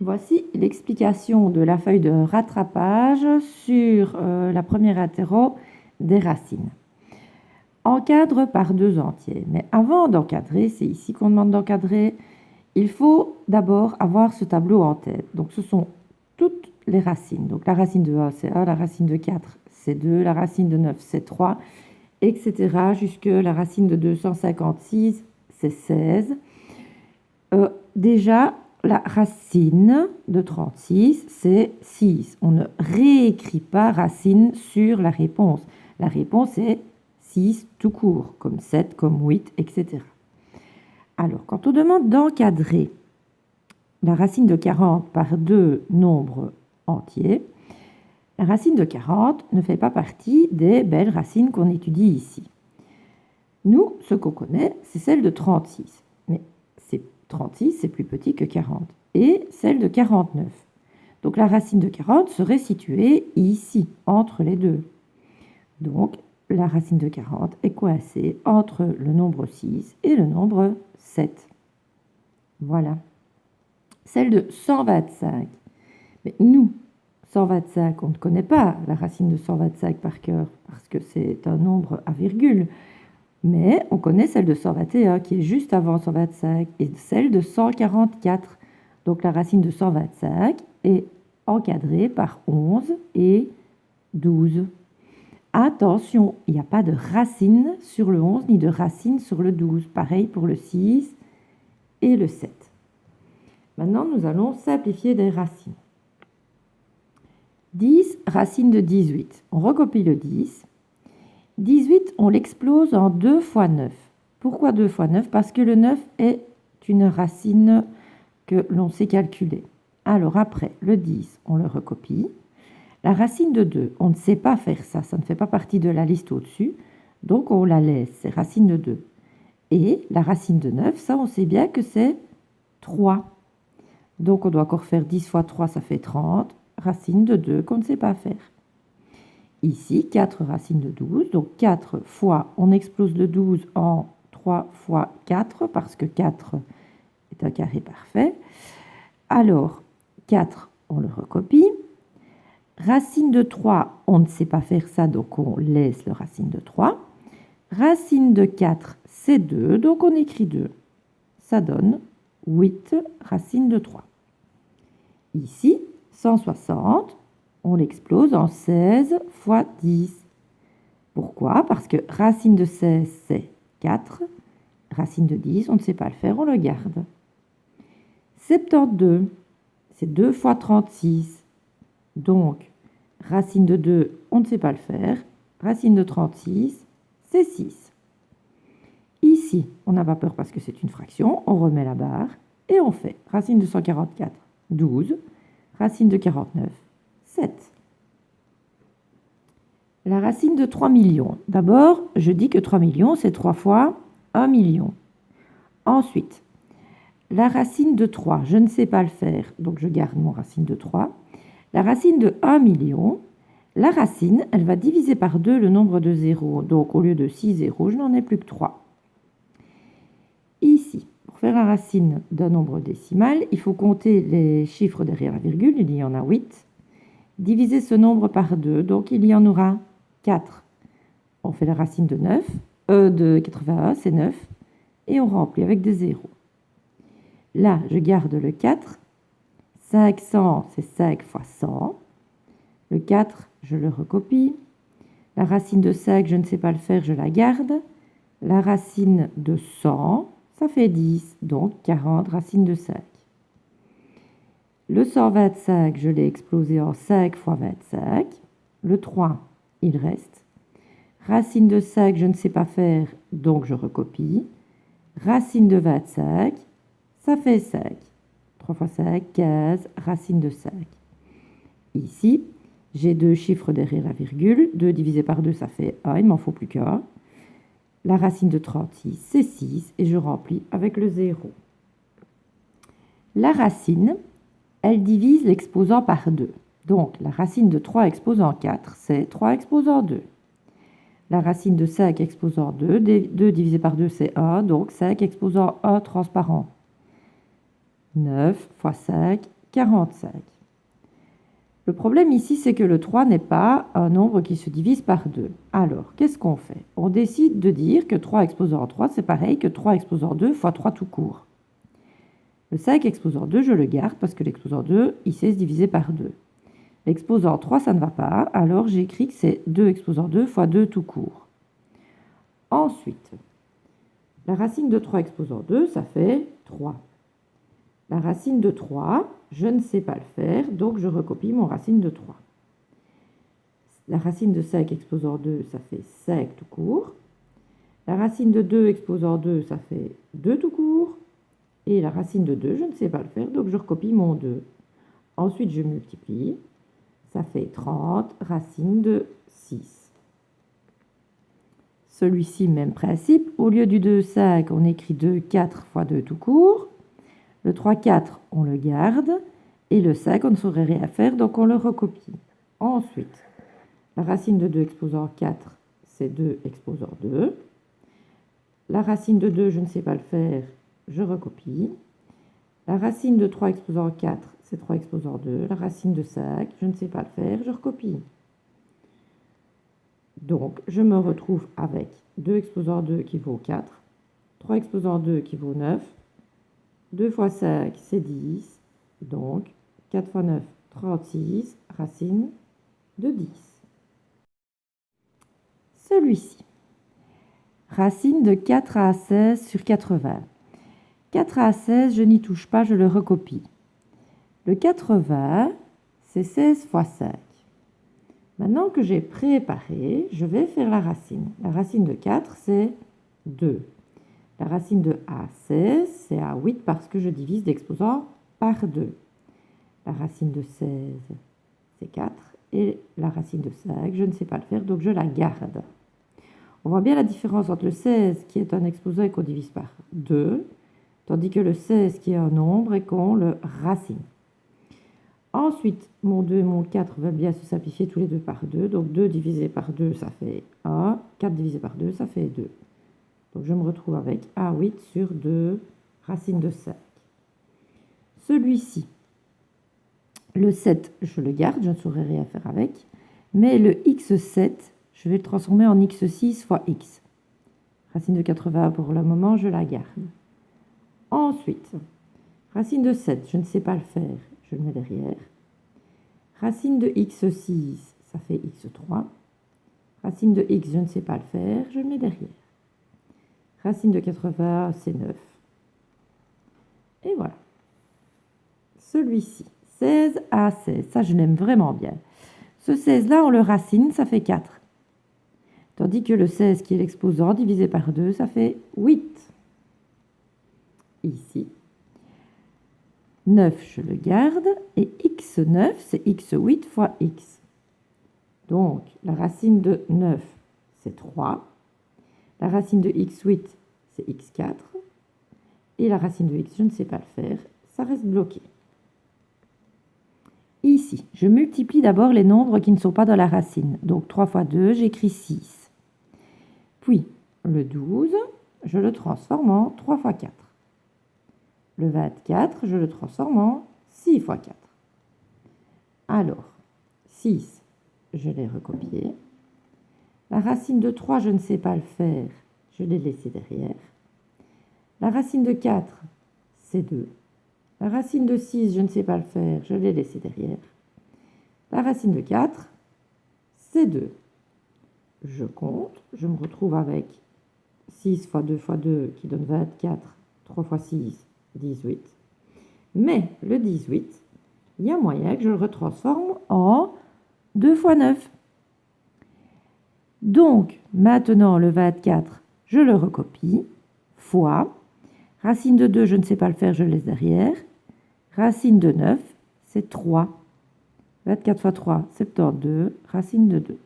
Voici l'explication de la feuille de rattrapage sur la première interro des racines. Encadre par deux entiers. Mais avant d'encadrer, c'est ici qu'on demande d'encadrer, il faut d'abord avoir ce tableau en tête. Donc ce sont toutes les racines. Donc la racine de 1, c'est 1, la racine de 4, c'est 2, la racine de 9, c'est 3, etc. Jusque la racine de 256, c'est 16. Déjà, la racine de 36, c'est 6. On ne réécrit pas racine sur la réponse. La réponse est 6 tout court, comme 7, comme 8, etc. Alors, quand on demande d'encadrer la racine de 40 par deux nombres entiers, la racine de 40 ne fait pas partie des belles racines qu'on étudie ici. Nous, ce qu'on connaît, c'est celle de 36. Mais 36, c'est plus petit que 40. Et celle de 49. Donc la racine de 40 serait située ici, entre les deux. Donc la racine de 40 est coincée entre le nombre 6 et le nombre 7. Voilà. Celle de 125. Mais nous, 125, on ne connaît pas la racine de 125 par cœur, parce que c'est un nombre à virgule. Mais on connaît celle de 121 qui est juste avant 125 et celle de 144. Donc la racine de 125 est encadrée par 11 et 12. Attention, il n'y a pas de racine sur le 11 ni de racine sur le 12. Pareil pour le 6 et le 7. Maintenant, nous allons simplifier des racines. 10, racine de 18. On recopie le 10. 18, on l'explose en 2 fois 9. Pourquoi 2 fois 9? Parce que le 9 est une racine que l'on sait calculer. Alors après, le 10, on le recopie. La racine de 2, on ne sait pas faire ça, ça ne fait pas partie de la liste au-dessus, donc on la laisse, c'est racine de 2. Et la racine de 9, ça on sait bien que c'est 3. Donc on doit encore faire 10 fois 3, ça fait 30. Racine de 2 qu'on ne sait pas faire. Ici, 4 racines de 12, donc 4 fois, on explose le 12 en 3 fois 4, parce que 4 est un carré parfait. Alors, 4, on le recopie. Racine de 3, on ne sait pas faire ça, donc on laisse le racine de 3. Racine de 4, c'est 2, donc on écrit 2. Ça donne 8 racines de 3. Ici, 160, on l'explose en 16 fois 10. Pourquoi? Parce que racine de 16, c'est 4. Racine de 10, on ne sait pas le faire, on le garde. 72, c'est 2 fois 36. Donc, racine de 2, on ne sait pas le faire. Racine de 36, c'est 6. Ici, on n'a pas peur parce que c'est une fraction. On remet la barre et on fait racine de 144, 12. Racine de 49, 7. La racine de 3 millions. D'abord, je dis que 3 millions, c'est 3 fois 1 million. Ensuite, la racine de 3, je ne sais pas le faire, donc je garde mon racine de 3. La racine de 1 million, la racine, elle va diviser par 2 le nombre de zéros. Donc, au lieu de 6 zéros, je n'en ai plus que 3. Ici, pour faire la racine d'un nombre décimal, il faut compter les chiffres derrière la virgule, il y en a 8. Diviser ce nombre par 2, donc il y en aura 4. On fait la racine de 9, de 81, c'est 9, et on remplit avec des zéros. Là, je garde le 4. 500, c'est 5 fois 100. Le 4, je le recopie. La racine de 5, je ne sais pas le faire, je la garde. La racine de 100, ça fait 10, donc 40 racines de 5. Le 125, je l'ai explosé en 5 fois 25. Le 3, il reste. Racine de 5, je ne sais pas faire, donc je recopie. Racine de 25, ça fait 5. 3 fois 5, 15, racine de 5. Ici, j'ai deux chiffres derrière la virgule. 2 divisé par 2, ça fait 1, il ne m'en faut plus qu'un. La racine de 36, c'est 6, et je remplis avec le 0. La racine, elle divise l'exposant par 2. Donc, la racine de 3 exposant 4, c'est 3 exposant 2. La racine de 5 exposant 2, 2 divisé par 2, c'est 1, donc 5 exposant 1 transparent. 9 fois 5, 45. Le problème ici, c'est que le 3 n'est pas un nombre qui se divise par 2. Alors, qu'est-ce qu'on fait? On décide de dire que 3 exposant 3, c'est pareil que 3 exposant 2 fois 3 tout court. Le 5 exposant 2, je le garde parce que l'exposant 2, il sait se diviser par 2. L'exposant 3, ça ne va pas, alors j'écris que c'est 2 exposant 2 fois 2 tout court. Ensuite, la racine de 3 exposant 2, ça fait 3. La racine de 3, je ne sais pas le faire, donc je recopie mon racine de 3. La racine de 5 exposant 2, ça fait 5 tout court. La racine de 2 exposant 2, ça fait 2 tout court. Et la racine de 2, je ne sais pas le faire, donc je recopie mon 2. Ensuite, je multiplie. Ça fait 30, racine de 6. Celui-ci, même principe. Au lieu du 2, 5, on écrit 2, 4 fois 2 tout court. Le 3, 4, on le garde. Et le 5, on ne saurait rien faire, donc on le recopie. Ensuite, la racine de 2 exposant 4, c'est 2 exposant 2. La racine de 2, je ne sais pas le faire, je recopie. La racine de 3 exposant 4, c'est 3 exposant 2. La racine de 5, je ne sais pas le faire, je recopie. Donc, je me retrouve avec 2 exposant 2 qui vaut 4, 3 exposant 2 qui vaut 9, 2 fois 5, c'est 10, donc 4 fois 9, 36, racine de 10. Celui-ci, racine de 4 à 16 sur 80. 4 à 16, je n'y touche pas, je le recopie. Le 80, c'est 16 fois 5. Maintenant que j'ai préparé, je vais faire la racine. La racine de 4, c'est 2. La racine de A16, c'est A8 parce que je divise l'exposant par 2. La racine de 16, c'est 4. Et la racine de 5, je ne sais pas le faire, donc je la garde. On voit bien la différence entre le 16 qui est un exposant et qu'on divise par 2, tandis que le 16 qui est un nombre et qu'on le racine. Ensuite, mon 2 et mon 4 va bien se simplifier tous les deux par 2. Donc 2 divisé par 2, ça fait 1. 4 divisé par 2, ça fait 2. Donc je me retrouve avec A8 sur 2, racine de 5. Celui-ci, le 7, je le garde, je ne saurais rien faire avec. Mais le x7, je vais le transformer en x6 fois x. Racine de 80, pour le moment, je la garde. Ensuite, racine de 7, je ne sais pas le faire, je le mets derrière. Racine de x6, ça fait x3. Racine de x, je ne sais pas le faire, je le mets derrière. Racine de 80, c'est 9. Et voilà. Celui-ci, 16 à 16, ça je l'aime vraiment bien. Ce 16-là, on le racine, ça fait 4. Tandis que le 16 qui est l'exposant divisé par 2, ça fait 8. Ici. 9, je le garde. Et x9, c'est x8 fois x. Donc, la racine de 9, c'est 3. La racine de x8, c'est x4. Et la racine de x, je ne sais pas le faire. Ça reste bloqué. Ici, je multiplie d'abord les nombres qui ne sont pas dans la racine. Donc, 3 fois 2, j'écris 6. Puis, le 12, je le transforme en 3 fois 4. Le 24, je le transforme en 6 fois 4. Alors, 6, je l'ai recopié. La racine de 3, je ne sais pas le faire, je l'ai laissé derrière. La racine de 4, c'est 2. La racine de 6, je ne sais pas le faire, je l'ai laissé derrière. La racine de 4, c'est 2. Je compte, je me retrouve avec 6 fois 2 fois 2 qui donne 24, 3 fois 6, 18. Mais le 18, il y a moyen que je le retransforme en 2 fois 9. Donc, maintenant, le 24, je le recopie, fois, racine de 2, je ne sais pas le faire, je le laisse derrière. Racine de 9, c'est 3. 24 fois 3, 72, racine de 2.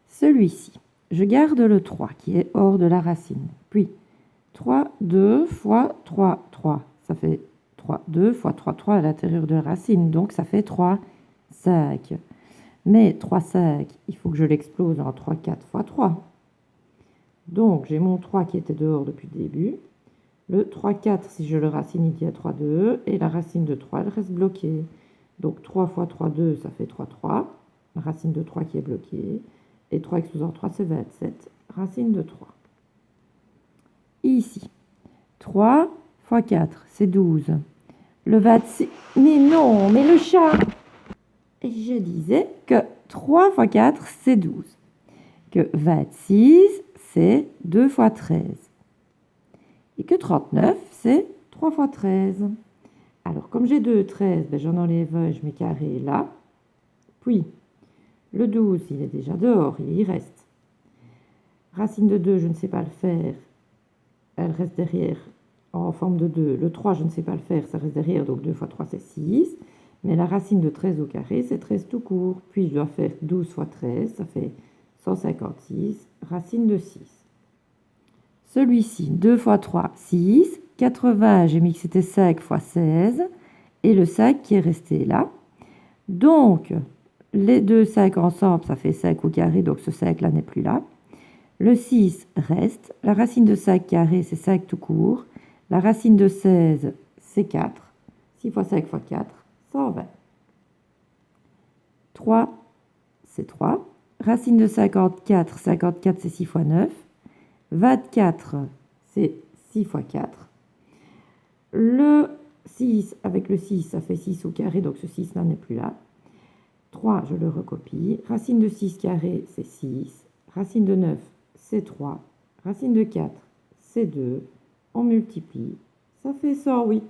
Celui-ci, je garde le 3 qui est hors de la racine. Puis, 3, 2 fois 3, 3. Ça fait 3, 2 fois 3, 3 à l'intérieur de la racine. Donc, ça fait 3, 5. Mais 3, 5, il faut que je l'explose en 3, 4 fois 3. Donc, j'ai mon 3 qui était dehors depuis le début. Le 3, 4, si je le racine, il dit à 3, 2. Et la racine de 3, elle reste bloquée. Donc 3 fois 3, 2, ça fait 3, 3. La racine de 3 qui est bloquée. Et 3 excluant 3, c'est 27. Racine de 3. Ici, 3 fois 4, c'est 12. Le 26... Mais non, mais le chat! Et je disais que 3 fois 4, c'est 12. Que 26, c'est 2 fois 13. Et que 39, c'est 3 fois 13. Alors, comme j'ai 2, 13, ben j'en enlève un, je mets carré là. Puis, le 12, il est déjà dehors, il y reste. Racine de 2, je ne sais pas le faire. Elle reste derrière en forme de 2. Le 3, je ne sais pas le faire, ça reste derrière, donc 2 fois 3, c'est 6. Mais la racine de 13 au carré, c'est 13 tout court. Puis, je dois faire 12 fois 13, ça fait 156, racine de 6. Celui-ci, 2 fois 3, 6. 80, j'ai mis que c'était 5 fois 16. Et le 5 qui est resté là. Donc, les deux 5 ensemble, ça fait 5 au carré, donc ce 5-là n'est plus là. Le 6 reste. La racine de 5 carré, c'est 5 tout court. La racine de 16, c'est 4. 6 fois 5 fois 4, 120. 3, c'est 3. Racine de 54, 54, c'est 6 fois 9. 24, c'est 6 fois 4. Le 6 avec le 6, ça fait 6 au carré, donc ce 6-là n'est plus là. 3, je le recopie. Racine de 6 carré, c'est 6. Racine de 9, c'est 3. Racine de 4, c'est 2. On multiplie, ça fait 108.